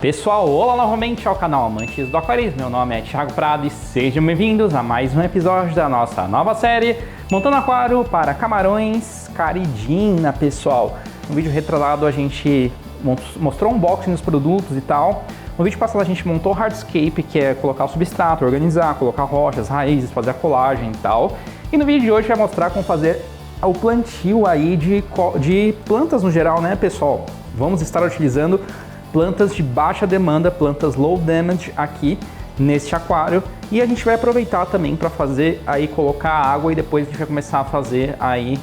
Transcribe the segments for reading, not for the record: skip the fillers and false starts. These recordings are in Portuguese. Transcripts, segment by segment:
Pessoal, olá novamente ao canal Amantes do Aquarismo. Meu nome é Thiago Prado e sejam bem-vindos a mais um episódio da nossa nova série Montando Aquário para Camarões Caridina, pessoal. No vídeo retrasado a gente mostrou um unboxing dos produtos e tal. No vídeo passado a gente montou o hardscape, que é colocar o substrato, organizar, colocar rochas, raízes, fazer a colagem e tal. E no vídeo de hoje vai mostrar como fazer o plantio aí de plantas no geral, né, pessoal? Vamos estar utilizando plantas de baixa demanda, plantas low damage aqui neste aquário, e a gente vai aproveitar também para fazer aí, colocar água, e depois a gente vai começar a fazer aí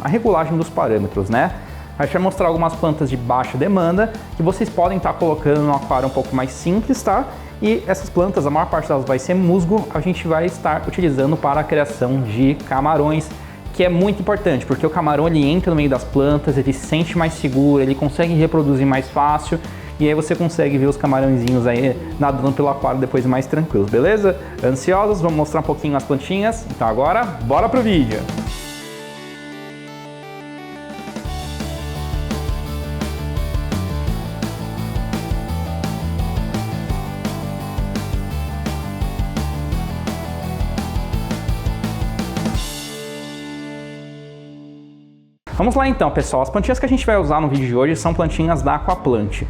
a regulagem dos parâmetros, né? A gente vai mostrar algumas plantas de baixa demanda que vocês podem estar colocando no aquário um pouco mais simples, tá? E essas plantas, a maior parte delas vai ser musgo, a gente vai estar utilizando para a criação de camarões, que é muito importante, porque o camarão ele entra no meio das plantas, ele se sente mais seguro, ele consegue reproduzir mais fácil, e aí você consegue ver os camarõezinhos aí nadando pelo aquário depois mais tranquilos, beleza? Ansiosos? Vamos mostrar um pouquinho as plantinhas? Então agora, bora pro vídeo! Vamos lá então, pessoal. As plantinhas que a gente vai usar no vídeo de hoje são plantinhas da Aquaplant.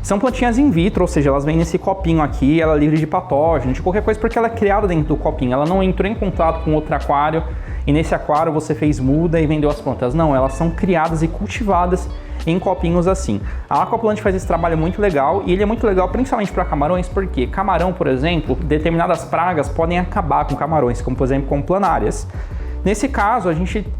São plantinhas in vitro, ou seja, elas vêm nesse copinho aqui, ela é livre de patógeno, de qualquer coisa, porque ela é criada dentro do copinho. Ela não entrou em contato com outro aquário e nesse aquário você fez muda e vendeu as plantas. Não, elas são criadas e cultivadas em copinhos assim. A Aquaplant faz esse trabalho muito legal, e ele é muito legal principalmente para camarões, porque camarão, por exemplo, determinadas pragas podem acabar com camarões, como por exemplo com planárias. Nesse caso,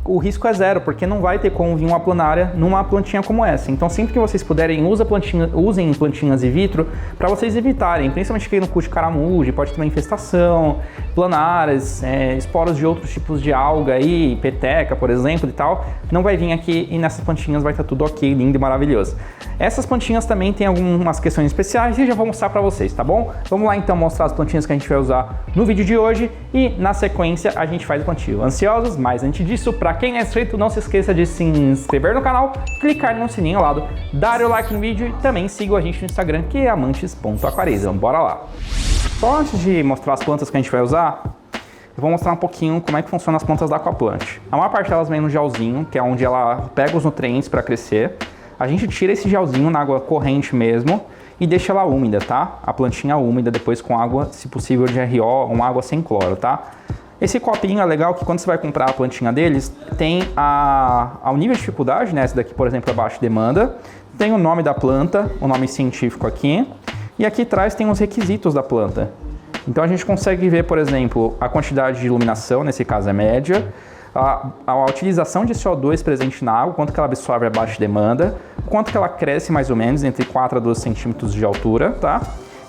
o risco é zero, porque não vai ter como vir uma planária numa plantinha como essa. Então, sempre que vocês puderem, usem plantinhas in vitro para vocês evitarem, principalmente aqui no cu de caramujo, pode ter uma infestação, planárias, esporos de outros tipos de alga aí, peteca, por exemplo, e tal. Não vai vir aqui, e nessas plantinhas vai estar tudo ok, lindo e maravilhoso. Essas plantinhas também tem algumas questões especiais e já vou mostrar para vocês, tá bom? Vamos lá então mostrar as plantinhas que a gente vai usar no vídeo de hoje e na sequência a gente faz o plantio. Ansiosos? Mas antes disso, para quem é inscrito, não se esqueça de se inscrever no canal, clicar no sininho ao lado, dar o like no vídeo e também siga a gente no Instagram, que é amantes.aquarismo. Bora lá! Só antes de mostrar as plantas que a gente vai usar, eu vou mostrar um pouquinho como é que funciona as plantas da Aquaplant. A maior parte delas vem no gelzinho, que é onde ela pega os nutrientes para crescer. A gente tira esse gelzinho na água corrente mesmo e deixa ela úmida, tá? A plantinha úmida, depois com água, se possível, de RO, uma água sem cloro, tá? Esse copinho é legal que quando você vai comprar a plantinha deles, tem o nível de dificuldade, né? Esse daqui, por exemplo, é baixa demanda. Tem o nome da planta, o nome científico aqui. E aqui atrás tem os requisitos da planta. Então a gente consegue ver, por exemplo, a quantidade de iluminação, nesse caso é média. A utilização de CO2 presente na água, quanto que ela absorve a baixa demanda. Quanto que ela cresce mais ou menos, entre 4 a 12 centímetros de altura, tá?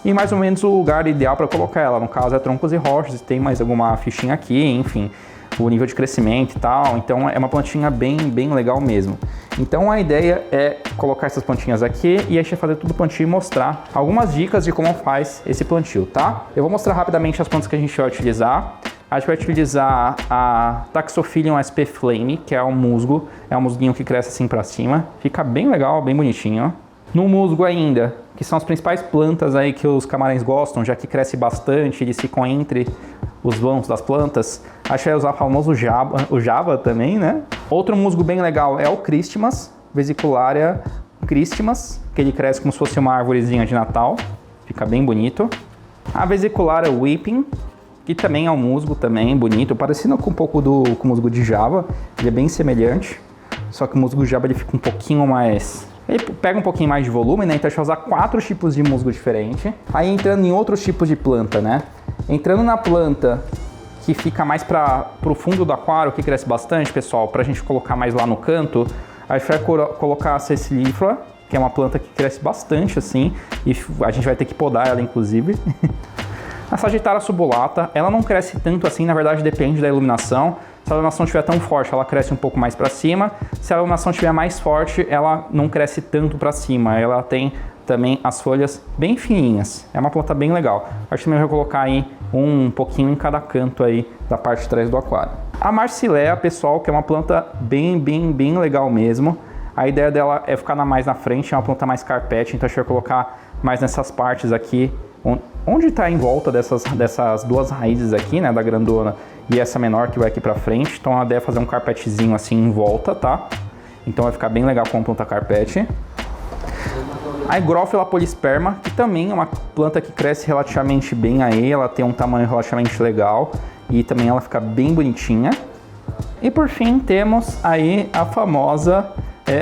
E mais ou menos o lugar ideal para colocar ela, no caso é troncos e rochas, tem mais alguma fichinha aqui, enfim, o nível de crescimento e tal, então é uma plantinha bem legal mesmo. Então a ideia é colocar essas plantinhas aqui e a gente vai fazer tudo o plantio e mostrar algumas dicas de como faz esse plantio, tá? Eu vou mostrar rapidamente as plantas que a gente vai utilizar. A gente vai utilizar a Taxophilum sp Flame, que é um musgo, é um musguinho que cresce assim para cima, fica bem legal, bem bonitinho. No musgo ainda, que são as principais plantas aí que os camarões gostam, já que cresce bastante, eles ficam entre os vãos das plantas. A gente vai usar o famoso Java também, né? Outro musgo bem legal é o Christmas, Vesicularia Christmas, que ele cresce como se fosse uma árvorezinha de Natal, fica bem bonito. A Vesicularia Weeping, que também é um musgo também bonito, parecido com um pouco com o musgo de Java, ele é bem semelhante, só que o musgo de Java ele fica um pouquinho mais... Ele pega um pouquinho mais de volume, né? Então a gente vai usar 4 tipos de musgo diferente. Aí entrando em outros tipos de planta, né? Entrando na planta que fica mais para o fundo do aquário, que cresce bastante, pessoal, para a gente colocar mais lá no canto, a gente vai colocar a Cecilifra, que é uma planta que cresce bastante assim, e a gente vai ter que podar ela, inclusive. A Sagitária subulata, ela não cresce tanto assim, na verdade depende da iluminação. Se a iluminação estiver tão forte, ela cresce um pouco mais para cima. Se a iluminação estiver mais forte, ela não cresce tanto para cima. Ela tem também as folhas bem fininhas. É uma planta bem legal. A gente também vai colocar aí um pouquinho em cada canto aí da parte de trás do aquário. A Marsilea, pessoal, que é uma planta bem legal mesmo. A ideia dela é ficar mais na frente, é uma planta mais carpete, então a gente vai colocar mais nessas partes aqui, onde está em volta dessas duas raízes aqui, né, da grandona e essa menor que vai aqui pra frente. Então a ideia é fazer um carpetezinho assim em volta, tá? Então vai ficar bem legal com a planta carpete. A Hygrophila polisperma, que também é uma planta que cresce relativamente bem aí, ela tem um tamanho relativamente legal e também ela fica bem bonitinha. E por fim temos aí a famosa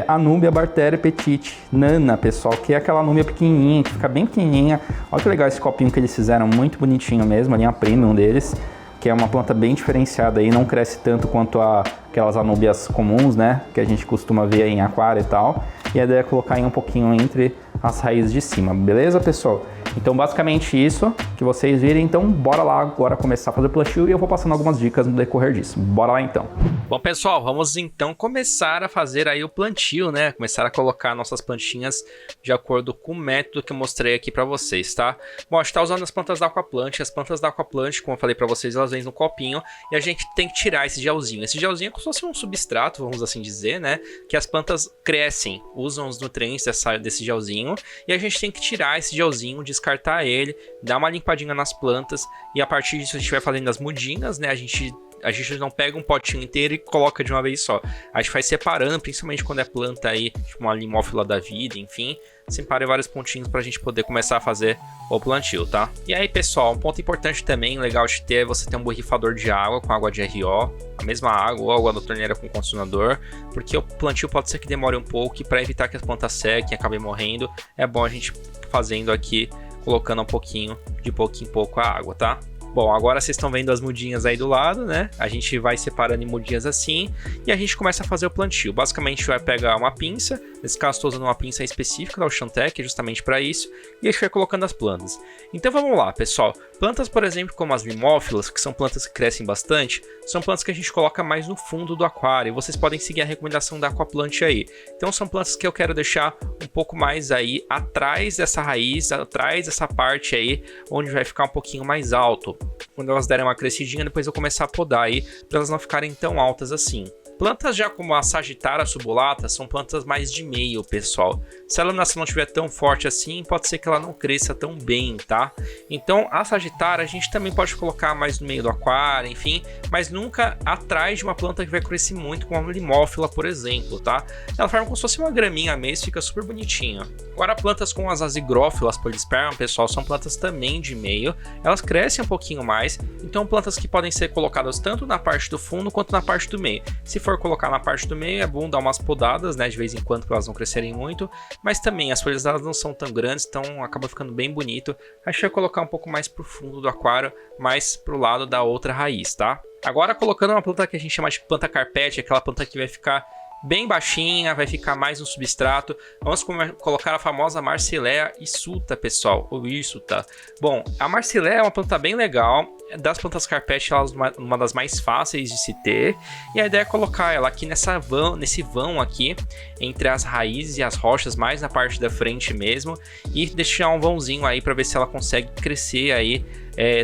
Anubia Barteria Petite Nana, pessoal, que é aquela anúbia pequenininha, que fica bem pequenininha. Olha que legal esse copinho que eles fizeram, muito bonitinho mesmo, a linha premium deles, que é uma planta bem diferenciada aí, não cresce tanto quanto aquelas anúbias comuns, né, que a gente costuma ver aí em aquário e tal. E a ideia é colocar aí um pouquinho entre as raízes de cima, beleza, pessoal? Então basicamente isso que vocês viram. Então bora lá agora começar a fazer o plantio e eu vou passando algumas dicas no decorrer disso. Bora lá então. Bom, pessoal, vamos então começar a fazer aí o plantio, né? Começar a colocar nossas plantinhas de acordo com o método que eu mostrei aqui para vocês, tá? Bom, a gente tá usando as plantas da Aquaplant. As plantas da Aquaplant, como eu falei para vocês, elas vêm no copinho e a gente tem que tirar esse gelzinho. Esse gelzinho é como se fosse um substrato, vamos assim dizer, né? Que as plantas crescem, usam os nutrientes desse gelzinho e a gente tem que tirar esse gelzinho, descartar ele, dar uma limpadinha nas plantas e a partir disso a gente vai fazendo as mudinhas, né? A gente não pega um potinho inteiro e coloca de uma vez só. A gente vai separando, principalmente quando é planta aí, tipo uma limófila da vida, enfim. Separa vários pontinhos pra gente poder começar a fazer o plantio, tá? E aí, pessoal, um ponto importante também, legal de ter, é você ter um borrifador de água com água de RO, a mesma água ou água da torneira com condicionador, porque o plantio pode ser que demore um pouco e para evitar que as plantas sequem e acabem morrendo, é bom a gente fazendo aqui, colocando um pouquinho, de pouco em pouco a água, tá? Bom, agora vocês estão vendo as mudinhas aí do lado, né? A gente vai separando em mudinhas assim e a gente começa a fazer o plantio. Basicamente, a gente vai pegar uma pinça, nesse caso estou usando uma pinça específica da Oceantec, justamente para isso, e a gente vai colocando as plantas. Então vamos lá, pessoal. Plantas, por exemplo, como as limófilas, que são plantas que crescem bastante, são plantas que a gente coloca mais no fundo do aquário. Vocês podem seguir a recomendação da Aquaplant aí. Então são plantas que eu quero deixar um pouco mais aí atrás dessa raiz, atrás dessa parte aí, onde vai ficar um pouquinho mais alto. Quando elas derem uma crescidinha, depois eu começar a podar aí, para elas não ficarem tão altas assim. Plantas já como a Sagitária subulata são plantas mais de meio, pessoal. Se a iluminação não estiver tão forte assim, pode ser que ela não cresça tão bem, tá? Então a Sagitária a gente também pode colocar mais no meio do aquário, enfim, mas nunca atrás de uma planta que vai crescer muito, como a limófila, por exemplo, tá? Ela forma como se fosse uma graminha mesmo, fica super bonitinha. Agora plantas com as Hygrophila polisperma, pessoal, são plantas também de meio, elas crescem um pouquinho mais, então plantas que podem ser colocadas tanto na parte do fundo quanto na parte do meio. Se for colocar na parte do meio, é bom dar umas podadas, né, de vez em quando, para elas não crescerem muito, mas também as folhas delas não são tão grandes, então acaba ficando bem bonito. A gente vai colocar um pouco mais pro fundo do aquário, mais pro lado da outra raiz, tá? Agora colocando uma planta que a gente chama de planta carpete, aquela planta que vai ficar bem baixinha, vai ficar mais no substrato. Vamos colocar a famosa Marsilea hirsuta, pessoal, ou hirsuta. Bom, a Marsilea é uma planta bem legal, das plantas carpete, ela é uma das mais fáceis de se ter, e a ideia é colocar ela aqui nesse vão aqui, entre as raízes e as rochas, mais na parte da frente mesmo, e deixar um vãozinho aí para ver se ela consegue crescer aí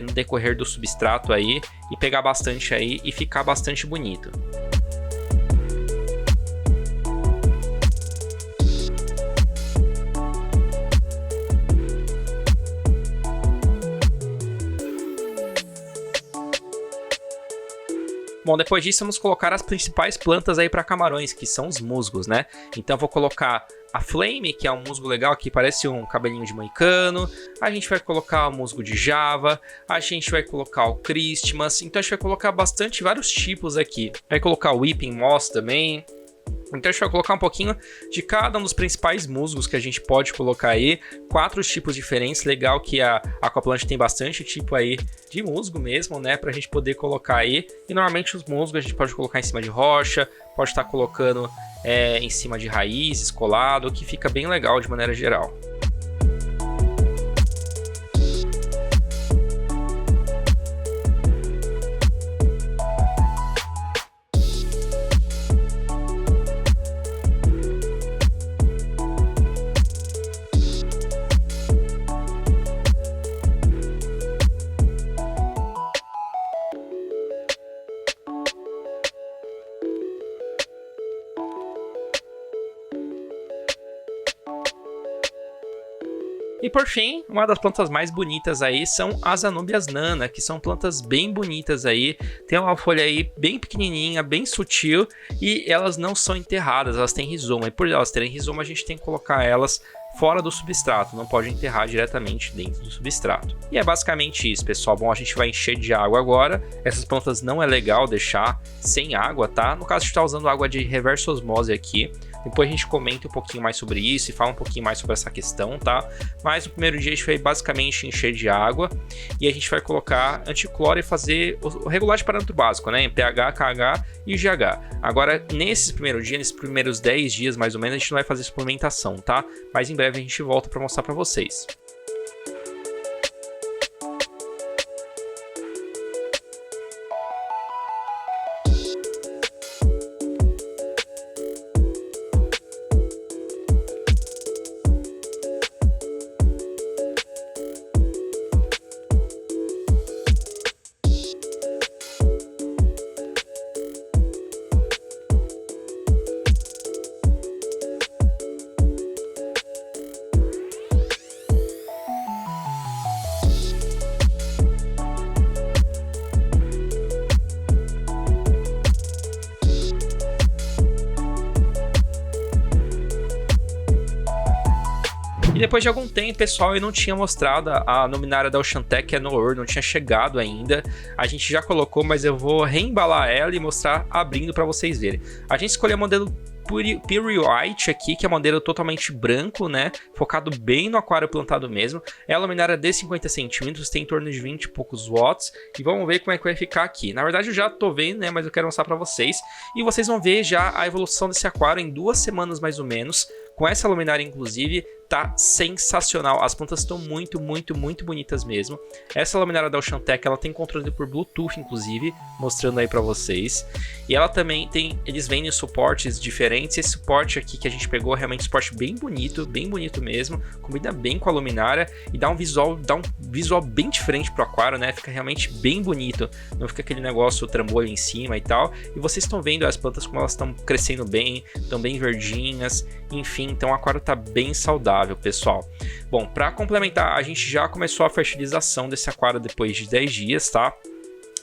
no decorrer do substrato aí, e pegar bastante aí e ficar bastante bonito. Bom, depois disso vamos colocar as principais plantas aí para camarões, que são os musgos, né? Então eu vou colocar a Flame, que é um musgo legal, que parece um cabelinho de moicano. A gente vai colocar o musgo de Java, a gente vai colocar o Christmas. Então a gente vai colocar vários tipos aqui. Vai colocar o Weeping Moss também. Então a gente vai colocar um pouquinho de cada um dos principais musgos que a gente pode colocar aí. 4 tipos diferentes, legal que a Aquaplant tem bastante tipo aí de musgo mesmo, né? Pra gente poder colocar aí. E normalmente os musgos a gente pode colocar em cima de rocha, pode estar colocando em cima de raízes, colado, que fica bem legal de maneira geral. E por fim, uma das plantas mais bonitas aí são as Anubias nana, que são plantas bem bonitas aí, tem uma folha aí bem pequenininha, bem sutil, e elas não são enterradas, elas têm rizoma, e por elas terem rizoma a gente tem que colocar elas fora do substrato, não pode enterrar diretamente dentro do substrato. E é basicamente isso, pessoal. Bom, a gente vai encher de água agora. Essas plantas não é legal deixar sem água, tá? No caso, a gente está usando água de reversa osmose aqui. Depois a gente comenta um pouquinho mais sobre isso e fala um pouquinho mais sobre essa questão, tá? Mas no primeiro dia a gente vai basicamente encher de água e a gente vai colocar anticloro e fazer o regular de parâmetro básico, né? Em pH, KH e GH. Agora, nesses primeiros 10 dias mais ou menos, a gente não vai fazer suplementação, tá? Mas em breve a gente volta para mostrar para vocês. E depois de algum tempo, pessoal, eu não tinha mostrado a luminária da Oceantec, que é Noor, não tinha chegado ainda. A gente já colocou, mas eu vou reembalar ela e mostrar abrindo para vocês verem. A gente escolheu o modelo Pure White aqui, que é um modelo totalmente branco, né? Focado bem no aquário plantado mesmo. É a luminária de 50 centímetros, tem em torno de 20 e poucos watts. E vamos ver como é que vai ficar aqui. Na verdade eu já tô vendo, né? Mas eu quero mostrar para vocês. E vocês vão ver já a evolução desse aquário em 2 semanas mais ou menos. Com essa luminária, inclusive, tá sensacional. As plantas estão muito bonitas mesmo. Essa luminária da Oceantec, ela tem controle por Bluetooth, inclusive, mostrando aí para vocês. E ela também tem, eles vendem suportes diferentes. Esse suporte aqui que a gente pegou é realmente um suporte bem bonito mesmo. Combina bem com a luminária e dá um visual bem diferente pro aquário, né? Fica realmente bem bonito. Não fica aquele negócio trambolho em cima e tal. E vocês estão vendo as plantas como elas estão crescendo bem, estão bem verdinhas, enfim. Então o aquário tá bem saudável, pessoal. Bom, para complementar, a gente já começou a fertilização desse aquário depois de 10 dias, tá?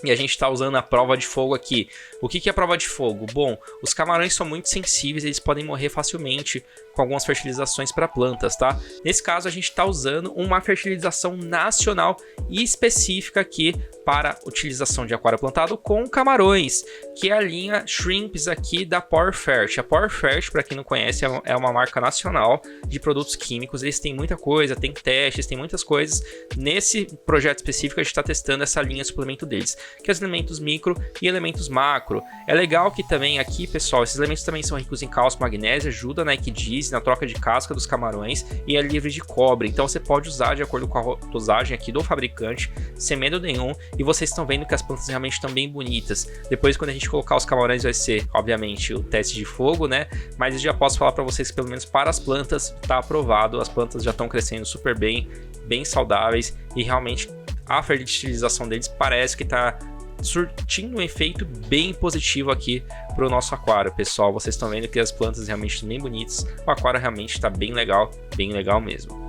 E a gente está usando a prova de fogo aqui. O que é a prova de fogo? Bom, os camarões são muito sensíveis, eles podem morrer facilmente com algumas fertilizações para plantas, tá? Nesse caso, a gente está usando uma fertilização nacional e específica aqui para utilização de aquário plantado com camarões, que é a linha Shrimps aqui da PowerFert. A PowerFert, para quem não conhece, é uma marca nacional de produtos químicos. Eles têm muita coisa, tem testes, tem muitas coisas. Nesse projeto específico, a gente está testando essa linha de suplemento deles, que é os elementos micro e elementos macro. É legal que também aqui, pessoal, esses elementos também são ricos em cálcio, magnésio, ajuda na equidise, na troca de casca dos camarões e é livre de cobre. Então você pode usar de acordo com a dosagem aqui do fabricante, sem medo nenhum. E vocês estão vendo que as plantas realmente estão bem bonitas. Depois, quando a gente colocar os camarões, vai ser, obviamente, o teste de fogo, né? Mas eu já posso falar para vocês que, pelo menos para as plantas, está aprovado. As plantas já estão crescendo super bem, bem saudáveis. E realmente, a fertilização deles parece que está surtindo um efeito bem positivo aqui para o nosso aquário, pessoal. Vocês estão vendo que as plantas realmente estão bem bonitas. O aquário realmente está bem legal mesmo.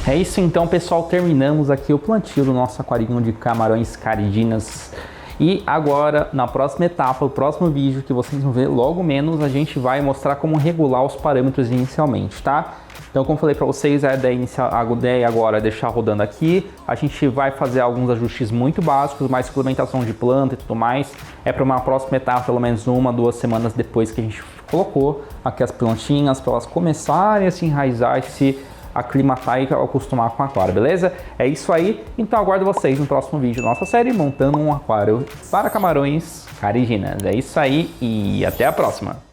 É isso então, pessoal, terminamos aqui o plantio do nosso aquarinho de camarões caridinas. E agora, na próxima etapa, o próximo vídeo que vocês vão ver logo menos, a gente vai mostrar como regular os parâmetros inicialmente, tá? Então, como falei para vocês, a ideia agora é deixar rodando aqui. A gente vai fazer alguns ajustes muito básicos, mais suplementação de planta e tudo mais. É para uma próxima etapa, pelo menos 1, 2 semanas depois que a gente colocou aqui as plantinhas, para elas começarem a se enraizar e se aclimatar e acostumar com o aquário, beleza? É isso aí, então aguardo vocês no próximo vídeo da nossa série montando um aquário para camarões caridinas. É isso aí e até a próxima!